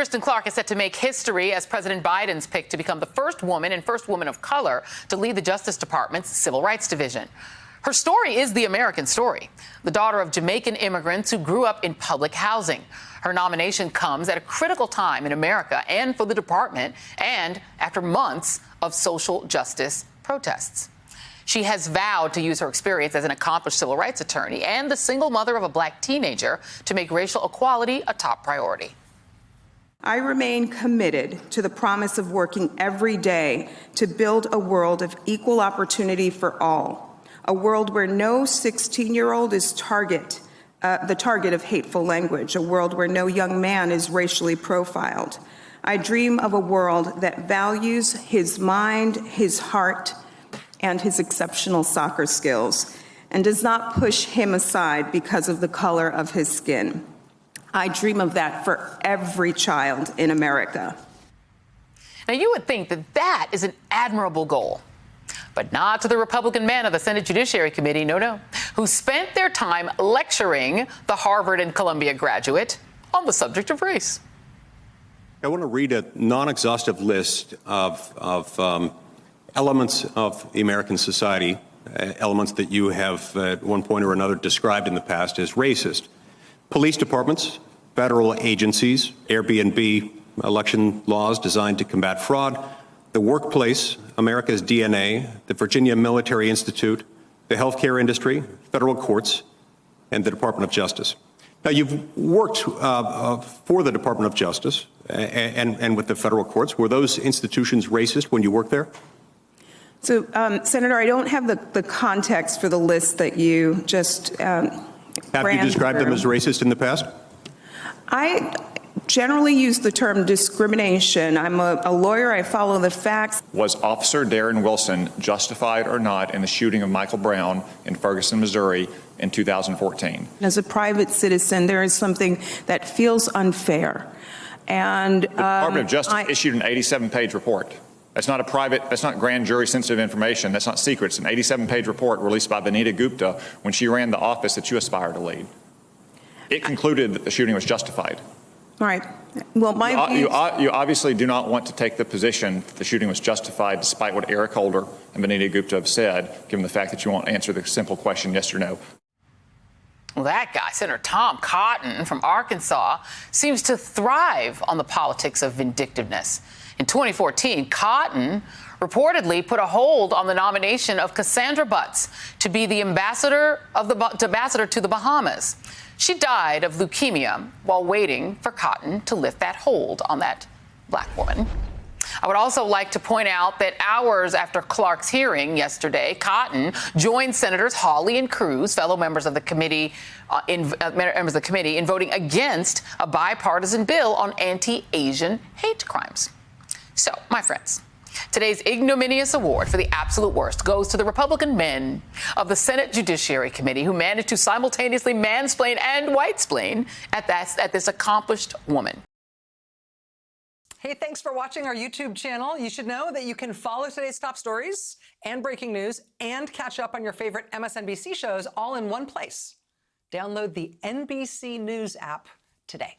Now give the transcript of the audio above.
Kristen Clarke is set to make history as President Biden's pick to become the first woman and first woman of color to lead the Justice Department's Civil Rights Division. Her story is the American story, the daughter of Jamaican immigrants who grew up in public housing. Her nomination comes at a critical time in America and for the department, and after months of social justice protests. She has vowed to use her experience as an accomplished civil rights attorney and the single mother of a black teenager to make racial equality a top priority. I remain committed to the promise of working every day to build a world of equal opportunity for all, a world where no 16-year-old is the target of hateful language, a world where no young man is racially profiled. I dream of a world that values his mind, his heart, and his exceptional soccer skills, and does not push him aside because of the color of his skin. I dream of that for every child in America. Now, you would think that that is an admirable goal, but not to the Republican men of the Senate Judiciary Committee, no, who spent their time lecturing the Harvard and Columbia graduate on the subject of race. I want to read a non-exhaustive list of elements of the American society, elements that you have at one point or another described in the past as racist. Police departments, federal agencies, Airbnb, election laws designed to combat fraud, the workplace, America's DNA, the Virginia Military Institute, the healthcare industry, federal courts, and the Department of Justice. Now, you've worked for the Department of Justice and with the federal courts. Were those institutions racist when you worked there? So, Senator, I don't have the context for the list that you just Have you described them as racist in the past? I generally use the term discrimination. I'm a lawyer. I follow the facts. Was Officer Darren Wilson justified or not in the shooting of Michael Brown in Ferguson, Missouri in 2014? As a private citizen, there is something that feels unfair. And the Department of Justice issued an 87-page report. That's not that's not grand jury sensitive information. That's not secret. It's an 87-page report released by Vanita Gupta when she ran the office that you aspire to lead. It concluded that the shooting was justified. All right. Well, you obviously do not want to take the position that the shooting was justified, despite what Eric Holder and Vanita Gupta have said, given the fact that you won't answer the simple question yes or no. Well, that guy, Senator Tom Cotton from Arkansas, seems to thrive on the politics of vindictiveness. In 2014, Cotton reportedly put a hold on the nomination of Cassandra Butts to be the ambassador to the Bahamas. She died of leukemia while waiting for Cotton to lift that hold on that black woman. I would also like to point out that hours after Clarke's hearing yesterday, Cotton joined Senators Hawley and Cruz, fellow members of the committee, in voting against a bipartisan bill on anti-Asian hate crimes. So, my friends, today's ignominious award for the absolute worst goes to the Republican men of the Senate Judiciary Committee who managed to simultaneously mansplain and whitesplain at this accomplished woman. Hey, thanks for watching our YouTube channel. You should know that you can follow today's top stories and breaking news and catch up on your favorite MSNBC shows all in one place. Download the NBC News app today.